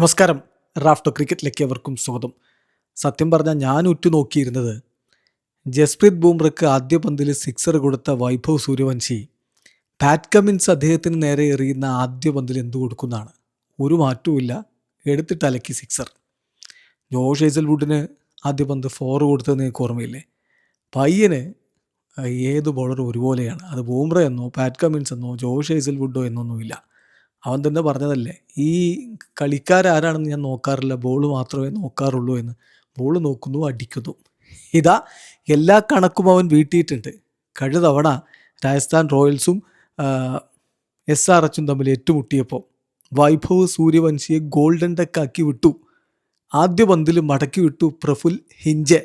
നമസ്കാരം. റാഫ്റ്റോ ക്രിക്കറ്റിലേക്ക് അവർക്കും സ്വാഗതം. സത്യം പറഞ്ഞാൽ ഞാൻ ഉറ്റുനോക്കിയിരുന്നത് ജസ്പ്രീത് ബുംറയ്ക്ക് ആദ്യ പന്തിൽ സിക്സർ കൊടുത്ത വൈഭവ് സൂര്യവംശി പാറ്റ് കമിൻസ് അദ്ദേഹത്തിന് നേരെ എറിയുന്ന ആദ്യ പന്തിൽ എന്ത് കൊടുക്കുന്നതാണ്. ഒരു മാറ്റവുമില്ല, എടുത്തിട്ട് അലക്കി സിക്സർ. ജോഷ് ഹേസൽവുഡിന് ആദ്യ പന്ത് 4 കൊടുത്തതെന്ന് എനിക്ക് ഓർമ്മയില്ലേ. പയ്യന് ഏത് ബോളറും ഒരുപോലെയാണ്. അത് ബൂംറ എന്നോ പാറ്റ് കമിൻസ് എന്നോ ജോഷ് ഹേസൽവുഡോ എന്നൊന്നുമില്ല. അവൻ തന്നെ പറഞ്ഞതല്ലേ, ഈ കളിക്കാരാരാണെന്ന് ഞാൻ നോക്കാറില്ല, ബോൾ മാത്രമേ നോക്കാറുള്ളൂ എന്ന്. ബോൾ നോക്കുന്നു, അടിക്കുന്നു. ഇതാ എല്ലാ കണക്കും അവൻ വീട്ടിയിട്ടുണ്ട്. കഴിഞ്ഞ തവണ രാജസ്ഥാൻ റോയൽസും SRHും തമ്മിൽ ഏറ്റുമുട്ടിയപ്പോൾ വൈഭവ് സൂര്യവംശിയെ ഗോൾഡൻ ഡക്കാക്കി വിട്ടു. ആദ്യ പന്തിൽ മടക്കി വിട്ടു പ്രഫുൽ ഹിഞ്ചെ.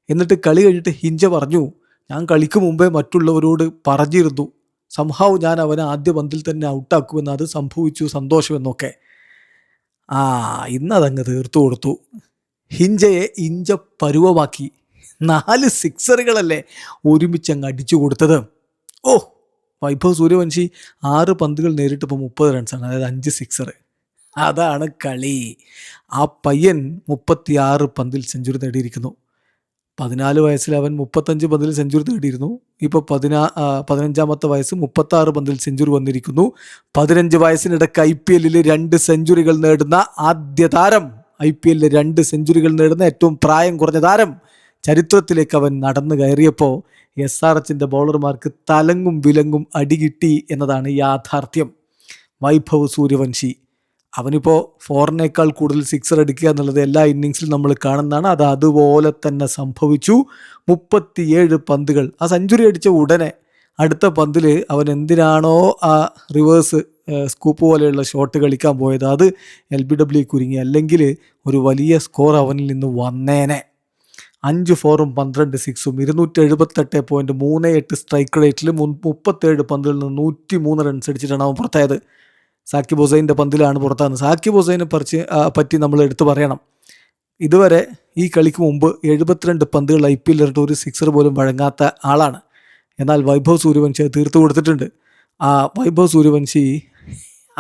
എന്നിട്ട് കളി കഴിഞ്ഞിട്ട് ഹിഞ്ചെ പറഞ്ഞു, ഞാൻ കളിക്ക് മുമ്പേ മറ്റുള്ളവരോട് പറഞ്ഞിരുന്നു, സംഭവം ഞാൻ അവനെ ആദ്യ പന്തിൽ തന്നെ ഔട്ടാക്കുമെന്ന്. അത് സംഭവിച്ചു, സന്തോഷമെന്നൊക്കെ. ഇന്നതങ്ങ് തീർത്തു കൊടുത്തു. ഹിഞ്ചയെ ഇഞ്ച പരുവമാക്കി. 4 സിക്സറുകളല്ലേ ഒരുമിച്ചങ്ങ് അടിച്ചു കൊടുത്തത്. വൈഭവ് സൂര്യവംശി 6 പന്തുകൾ നേരിട്ടപ്പോൾ 30 റൺസാണ്, അതായത് 5 സിക്സർ. അതാണ് കളി. ആ പയ്യൻ 36 പന്തിൽ സെഞ്ചുറി നേടിയിരിക്കുന്നു. 14 വയസ്സിൽ അവൻ 35 പന്തിൽ സെഞ്ചുറി നേടിയിരുന്നു. ഇപ്പോൾ 15ാമത്തെ വയസ്സ് 36 പന്തിൽ സെഞ്ചുറി വന്നിരിക്കുന്നു. 15 വയസ്സിനിടയ്ക്ക് IPL 2 സെഞ്ചുറികൾ നേടുന്ന ആദ്യ താരം, IPL 2 സെഞ്ചുറികൾ നേടുന്ന ഏറ്റവും പ്രായം കുറഞ്ഞ താരം, ചരിത്രത്തിലേക്ക് അവൻ നടന്നു കയറിയപ്പോൾ SRHൻ്റെ ബൗളർമാർക്ക് തലങ്ങും വിലങ്ങും അടികിട്ടി എന്നതാണ് യാഥാർത്ഥ്യം. വൈഭവ് സൂര്യവംശി അവനിപ്പോൾ 4നേക്കാൾ കൂടുതൽ സിക്സർ അടിക്കുക എന്നുള്ളത് എല്ലാ ഇന്നിങ്സിലും നമ്മൾ കാണുന്നതാണ്. അത് അതുപോലെ തന്നെ സംഭവിച്ചു. 37 പന്തുകൾ. ആ സെഞ്ചുറി അടിച്ച ഉടനെ അടുത്ത പന്തിൽ അവൻ എന്തിനാണോ ആ റിവേഴ്സ് സ്കൂപ്പ് പോലെയുള്ള ഷോട്ട് കളിക്കാൻ പോയത്, അത് LBW കുരുങ്ങി. അല്ലെങ്കിൽ ഒരു വലിയ സ്കോർ അവനിൽ നിന്ന് വന്നേനെ. 5 4ഉം 12 6ഉം 278.38 സ്ട്രൈക്ക് റേറ്റിൽ 37 പന്തിൽ നിന്ന് 103 റൺസ് അടിച്ചിട്ടാണ് അവൻ പുറത്തായത്. സാക്കിബ് ഹുസൈൻ്റെ പന്തിലാണ് പുറത്താകുന്നത്. സാക്കിബ് ഹുസൈനെ പറ്റി നമ്മൾ എടുത്തു പറയണം. ഇതുവരെ ഈ കളിക്ക് മുമ്പ് 72 പന്തുകൾ IPL ഒരു സിക്സർ പോലും വഴങ്ങാത്ത ആളാണ്. എന്നാൽ വൈഭവ് സൂര്യവംശി തീർത്തു കൊടുത്തിട്ടുണ്ട്. ആ വൈഭവ് സൂര്യവംശി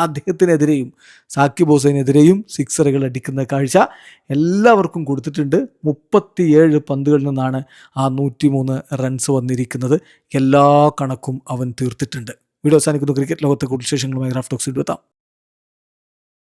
അദ്ദേഹത്തിനെതിരെയും സാക്കിബ് ഹുസൈനെതിരെയും സിക്സറുകൾ അടിക്കുന്ന കാഴ്ച എല്ലാവർക്കും കൊടുത്തിട്ടുണ്ട്. 37 പന്തുകളിൽ നിന്നാണ് ആ 103 റൺസ് വന്നിരിക്കുന്നത്. എല്ലാ കണക്കും അവൻ തീർത്തിട്ടുണ്ട്. വീഡിയോ അവസാനിക്കുന്നു. ക്രിക്കറ്റ് ലോകത്തെ കൂടുതൽ വിശേഷങ്ങളുമായി റാഫ്റ്റോക്സ് എത്താം.